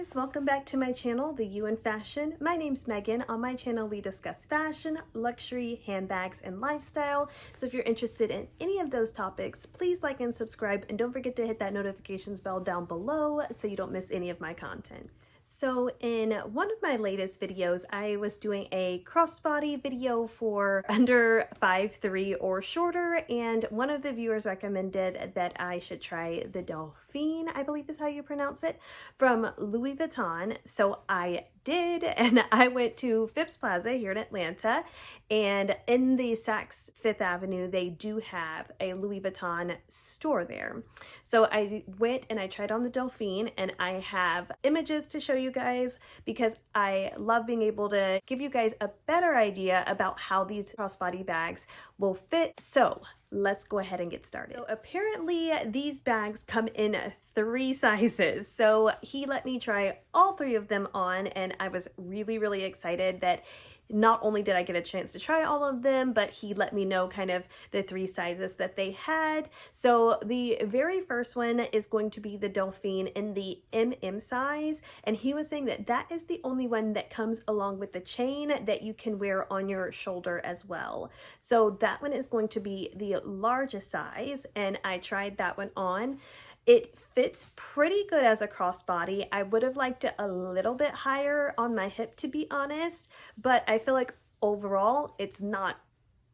guys, welcome back to my channel, The You in Fashion. My name's Megan. On my channel we discuss fashion, luxury, handbags, and lifestyle. So if you're interested in any of those topics, please like and subscribe, and don't forget to hit that notifications bell down below so you don't miss any of my content. So in one of my latest videos, I was doing a crossbody video for under 5'3" or shorter, and one of the viewers recommended that I should try the Dauphine, I believe is how you pronounce it, from Louis Vuitton. So I did, and I went to PHIPPS Plaza here in Atlanta, and in the Saks Fifth Avenue, they do have a Louis Vuitton store there. So I went and I tried on the Dauphine, and I have images to show you guys because I love being able to give you guys a better idea about how these crossbody bags will fit. So let's go ahead and get started. So apparently these bags come in 3 sizes. So he let me try all 3 of them on, and I was really excited that not only did I get a chance to try all of them, but he let me know kind of the 3 sizes that they had. So the very first one is going to be the Dauphine in the MM size, and he was saying that that is the only one that comes along with the chain that you can wear on your shoulder as well. So that one is going to be the largest size, and I tried that one on. It fits pretty good as a crossbody. I would have liked it a little bit higher on my hip, to be honest, but I feel like overall it's not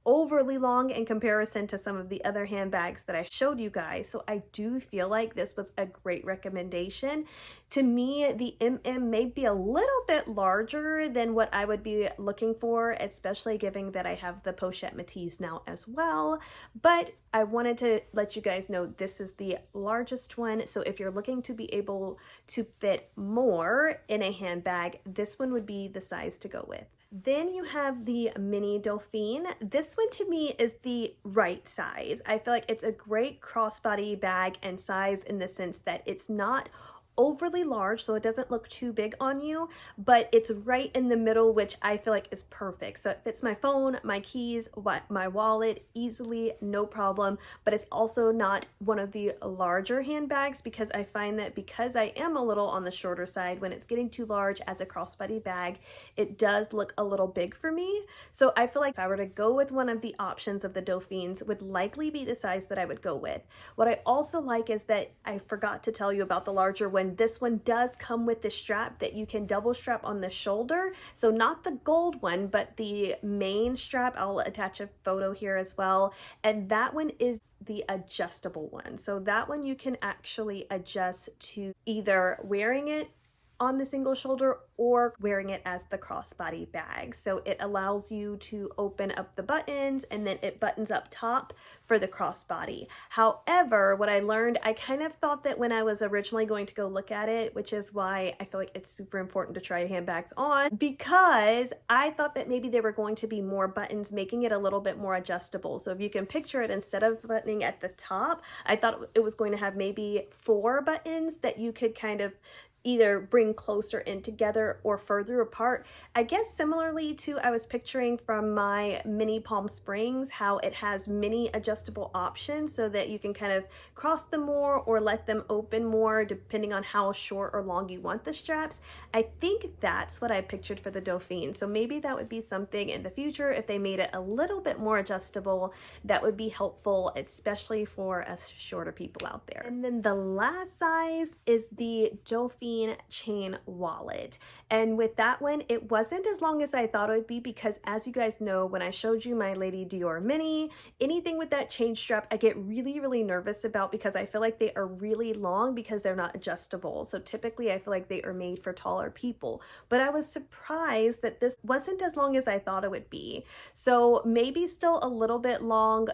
overly long in comparison to some of the other handbags that I showed you guys. So I do feel like this was a great recommendation. To me, the MM may be a little bit larger than what I would be looking for, especially given that I have the pochette Matisse now as well. But I wanted to let you guys know this is the largest one. So if you're looking to be able to fit more in a handbag, this one would be the size to go with. Then you have the Mini Dauphine. This one to me is the right size. I feel like it's a great crossbody bag and size in the sense that it's not overly large, so it doesn't look too big on you, but it's right in the middle, which I feel like is perfect. So it fits my phone, my keys, my wallet easily, no problem. But it's also not one of the larger handbags, because I find that because I am a little on the shorter side, when it's getting too large as a crossbody bag, it does look a little big for me. So I feel like if I were to go with one of the options of the Dauphines, would likely be the size that I would go with. What I also like is that I forgot to tell you about the larger one. This one does come with the strap that you can double strap on the shoulder. So not the gold one, but the main strap. I'll attach a photo here as well. And that one is the adjustable one. So that one you can actually adjust to either wearing it on the single shoulder or wearing it as the crossbody bag. So it allows you to open up the buttons, and then it buttons up top for the crossbody. However, what I learned, I kind of thought that when I was originally going to go look at it, which is why I feel like it's super important to try handbags on, because I thought that maybe there were going to be more buttons, making it a little bit more adjustable. So if you can picture it, instead of buttoning at the top, I thought it was going to have maybe 4 buttons that you could kind of either bring closer in together or further apart. I guess similarly to I was picturing from my Mini Palm Springs, how it has many adjustable options so that you can kind of cross them more or let them open more depending on how short or long you want the straps. I think that's what I pictured for the Dauphine. So maybe that would be something in the future if they made it a little bit more adjustable. That would be helpful, especially for us shorter people out there. And then the last size is the Dauphine chain wallet, and with that one it wasn't as long as I thought it would be, because as you guys know, when I showed you my lady Dior Mini, anything with that chain strap I get really nervous about, because I feel like they are really long because they're not adjustable. So typically I feel like they are made for taller people, but I was surprised that this wasn't as long as I thought it would be. So maybe still a little bit long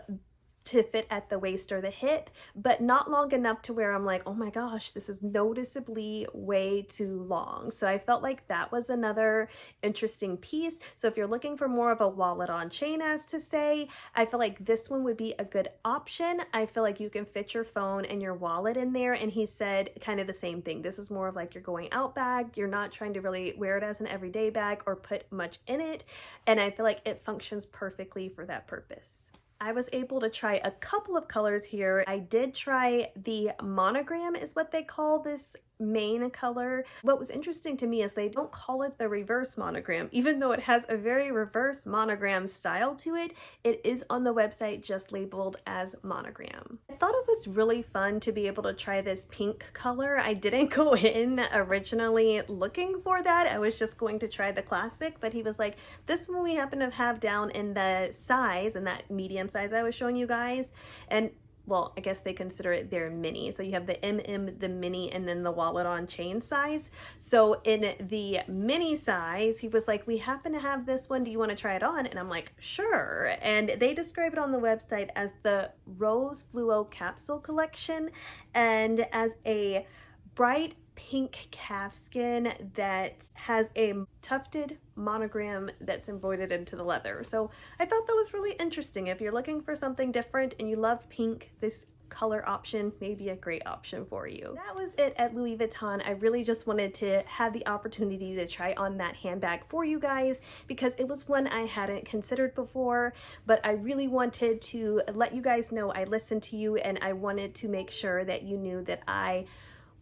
to fit at the waist or the hip, but not long enough to where I'm like, oh my gosh, this is noticeably way too long. So I felt like that was another interesting piece. So if you're looking for more of a wallet on chain, as to say, I feel like this one would be a good option. I feel like you can fit your phone and your wallet in there, and he said kind of the same thing. This is more of like your going out bag. You're not trying to really wear it as an everyday bag or put much in it, and I feel like it functions perfectly for that purpose. I was able to try a couple of colors here. I did try the monogram is what they call this main color. What was interesting to me is they don't call it the reverse monogram, even though it has a very reverse monogram style to it. It is on the website just labeled as monogram. I thought it was really fun to be able to try this pink color. I didn't go in originally looking for that. I was just going to try the classic, but he was like, this one we happen to have down in the size, in that medium size I was showing you guys. And well, I guess they consider it their mini. So you have the MM, the mini, and then the wallet on chain size. So in the mini size, he was like, we happen to have this one. Do you want to try it on? And I'm like, sure. And they describe it on the website as the Rose Fluo Capsule Collection and as a bright pink calfskin that has a tufted monogram that's embroidered into the leather. So I thought that was really interesting. If you're looking for something different and you love pink, this color option may be a great option for you. That was it at Louis Vuitton. I really just wanted to have the opportunity to try on that handbag for you guys because it was one I hadn't considered before, but I really wanted to let you guys know I listened to you and I wanted to make sure that you knew that I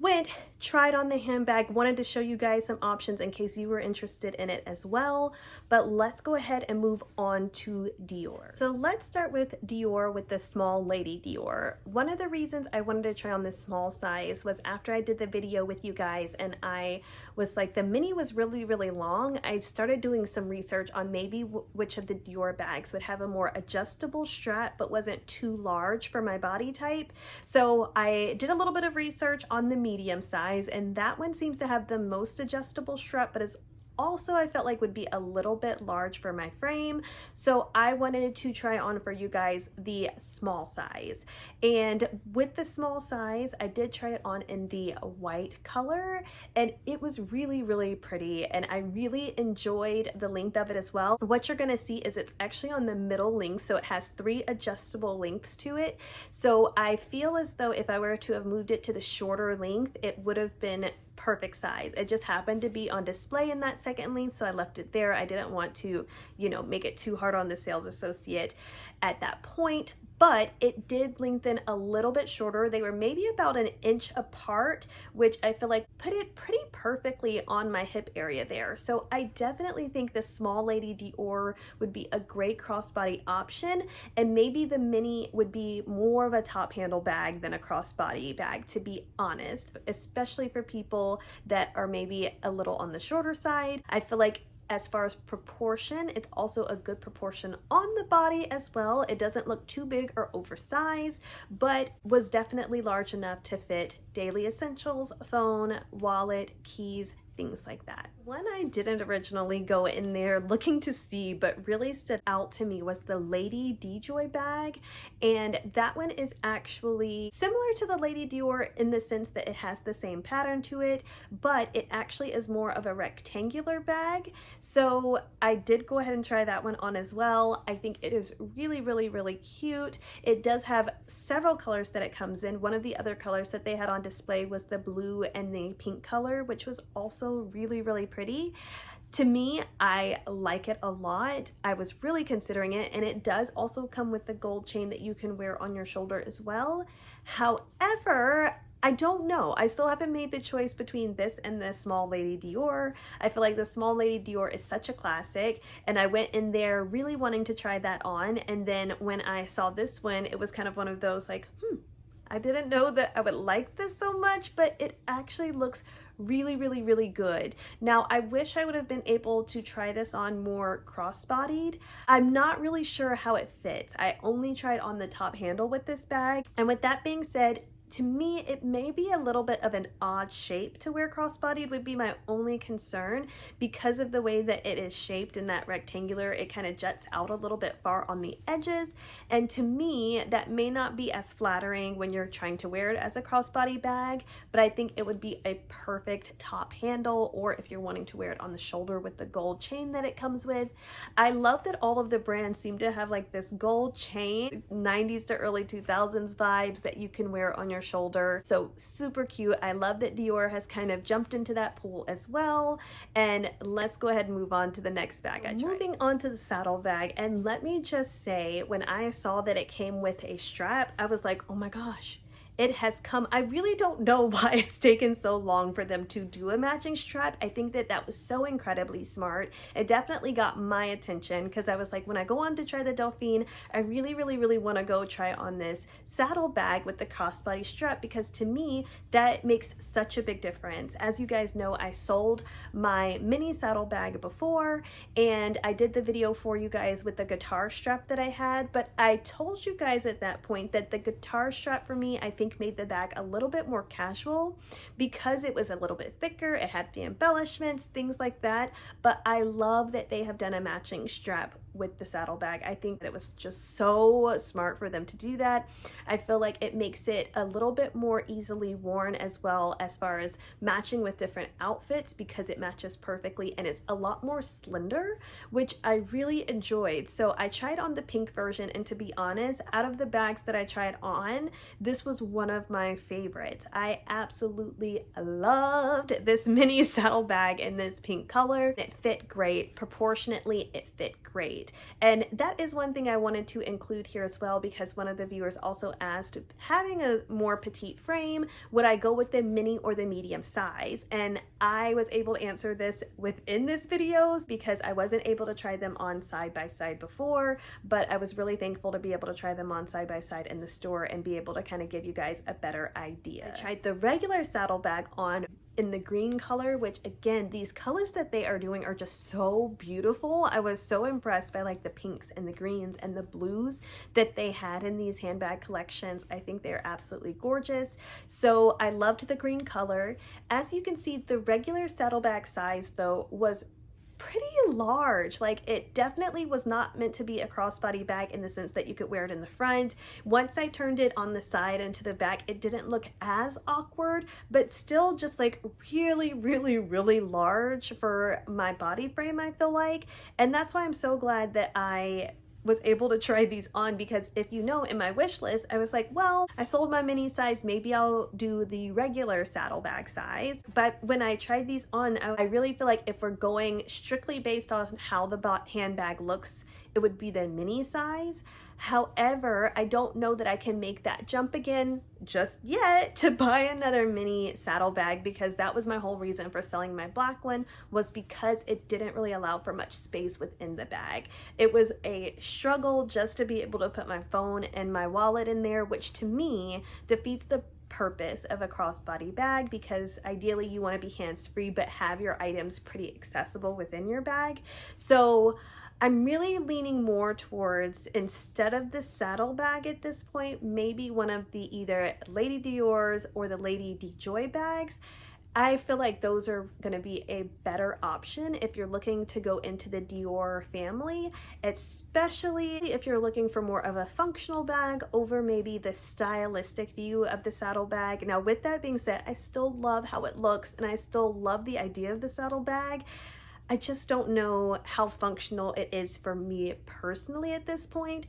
went, tried on the handbag, wanted to show you guys some options in case you were interested in it as well. But let's go ahead and move on to Dior. So let's start with Dior, with the small lady Dior. One of the reasons I wanted to try on this small size was after I did the video with you guys and I was like, the mini was really, really long. I started doing some research on maybe which of the Dior bags would have a more adjustable strap but wasn't too large for my body type. So I did a little bit of research on the medium size, and that one seems to have the most adjustable strap, but is also I felt like would be a little bit large for my frame. So I wanted to try on for you guys the small size. And with the small size, I did try it on in the white color and it was really, really pretty. And I really enjoyed the length of it as well. What you're gonna see is it's actually on the middle length. So it has 3 adjustable lengths to it. So I feel as though if I were to have moved it to the shorter length, it would have been perfect size. It just happened to be on display in that second length, so I left it there. I didn't want to, you know, make it too hard on the sales associate at that point, but it did lengthen a little bit shorter. They were maybe about an inch apart, which I feel like put it pretty perfectly on my hip area there. So I definitely think the small lady Dior would be a great crossbody option, and maybe the mini would be more of a top handle bag than a crossbody bag, to be honest, especially for people that are maybe a little on the shorter side. I feel like as far as proportion, it's also a good proportion on the body as well. It doesn't look too big or oversized, but was definitely large enough to fit daily essentials, phone, wallet, keys, things like that. One I didn't originally go in there looking to see, but really stood out to me was the Lady DJoy bag. And that one is actually similar to the Lady Dior in the sense that it has the same pattern to it, but it actually is more of a rectangular bag. So I did go ahead and try that one on as well. I think it is really, really, really cute. It does have several colors that it comes in. One of the other colors that they had on display was the blue and the pink color, which was also really, really pretty. To me, I like it a lot. I was really considering it, and it does also come with the gold chain that you can wear on your shoulder as well. However, I don't know. I still haven't made the choice between this and the Small Lady Dior. I feel like the Small Lady Dior is such a classic, and I went in there really wanting to try that on, and then when I saw this one, it was kind of one of those like, I didn't know that I would like this so much, but it actually looks really, really, really good. Now, I wish I would have been able to try this on more cross-bodied. I'm not really sure how it fits. I only tried on the top handle with this bag. And with that being said, to me, it may be a little bit of an odd shape to wear crossbodied would be my only concern because of the way that it is shaped in that rectangular. It kind of juts out a little bit far on the edges. And to me, that may not be as flattering when you're trying to wear it as a crossbody bag, but I think it would be a perfect top handle, or if you're wanting to wear it on the shoulder with the gold chain that it comes with. I love that all of the brands seem to have like this gold chain, 90s to early 2000s vibes that you can wear on your shoulder. So super cute. I love that Dior has kind of jumped into that pool as well. And let's go ahead and move on to the next bag I tried. Moving on to the saddle bag, and let me just say, when I saw that it came with a strap, I was like, oh my gosh, it has come. I really don't know why it's taken so long for them to do a matching strap. I think that that was so incredibly smart. It definitely got my attention because I was like, when I go on to try the Dauphine, I really want to go try on this saddle bag with the crossbody strap, because to me that makes such a big difference. As you guys know, I sold my mini saddle bag before, and I did the video for you guys with the guitar strap that I had, but I told you guys at that point that the guitar strap for me, I think, made the bag a little bit more casual because it was a little bit thicker, it had the embellishments, things like that. But I love that they have done a matching strap with the saddle bag. I think that it was just so smart for them to do that. I feel like it makes it a little bit more easily worn as well, as far as matching with different outfits, because it matches perfectly and it's a lot more slender, which I really enjoyed. So I tried on the pink version, and to be honest, out of the bags that I tried on, this was one of my favorites. I absolutely loved this mini saddle bag in this pink color. It fit great. Proportionately, it fit great. And that is one thing I wanted to include here as well, because one of the viewers also asked, having a more petite frame, would I go with the mini or the medium size? And I was able to answer this within this video because I wasn't able to try them on side by side before, but I was really thankful to be able to try them on side by side in the store and be able to kind of give you guys a better idea. I tried the regular saddle bag on in the green color, which again, these colors that they are doing are just so beautiful. I was so impressed by like the pinks and the greens and the blues that they had in these handbag collections. I think they're absolutely gorgeous. So I loved the green color. As you can see, the regular saddlebag size though was pretty large. Like, it definitely was not meant to be a crossbody bag in the sense that you could wear it in the front. Once I turned it on the side and to the back, it didn't look as awkward, but still just like really large for my body frame, I feel like. And that's why I'm so glad that I was able to try these on, because if you know, in my wish list I was like, well, I sold my mini size, maybe I'll do the regular saddlebag size. But when I tried these on, I really feel like if we're going strictly based on how the handbag looks, it would be the mini size. However, I don't know that I can make that jump again just yet to buy another mini saddlebag, because that was my whole reason for selling my black one, was because it didn't really allow for much space within the bag. It was a struggle just to be able to put my phone and my wallet in there, which to me defeats the purpose of a crossbody bag, because ideally you want to be hands-free but have your items pretty accessible within your bag. So I'm really leaning more towards, instead of the saddle bag at this point, maybe one of the either Lady Dior's or the Lady DeJoy bags. I feel like those are going to be a better option if you're looking to go into the Dior family, especially if you're looking for more of a functional bag over maybe the stylistic view of the saddle bag. Now, with that being said, I still love how it looks and I still love the idea of the saddle bag. I just don't know how functional it is for me personally at this point,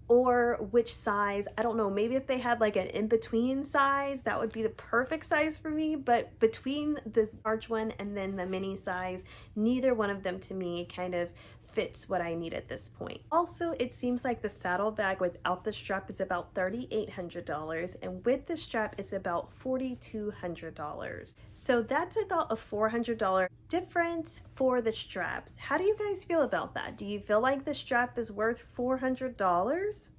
or which size. I don't know, maybe if they had like an in-between size, that would be the perfect size for me. But between the large one and then the mini size, neither one of them to me kind of fits what I need at this point. Also, it seems like the saddle bag without the strap is about $3,800, and with the strap it's about $4,200. So that's about a $400 difference for the straps. How do you guys feel about that? Do you feel like the strap is worth $400?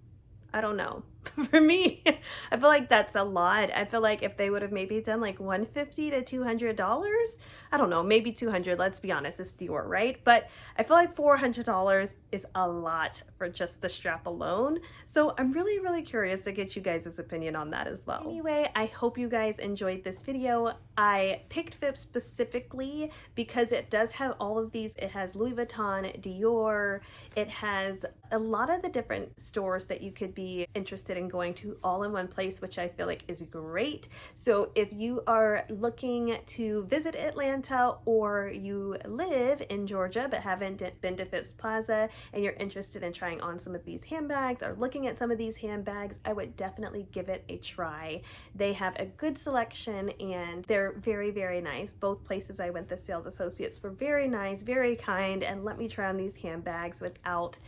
I don't know. For me, I feel like that's a lot. I feel like if they would have maybe done like $150 to $200, I don't know, maybe $200, let's be honest, it's Dior, right? But I feel like $400 is a lot for just the strap alone. So I'm really curious to get you guys' opinion on that as well. Anyway, I hope you guys enjoyed this video. I picked Phipps specifically because it does have all of these. It has Louis Vuitton, Dior, it has a lot of the different stores that you could be interested in going to all in one place, which I feel like is great. So if you are looking to visit Atlanta, or you live in Georgia but haven't been to Phipps Plaza and you're interested in trying on some of these handbags or looking at some of these handbags, I would definitely give it a try. They have a good selection and they're very nice. Both places I went, the sales associates were very nice, very kind, and let me try on these handbags without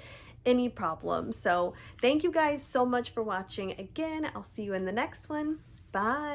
any problem. So thank you guys so much for watching. Again, I'll see you in the next one. Bye.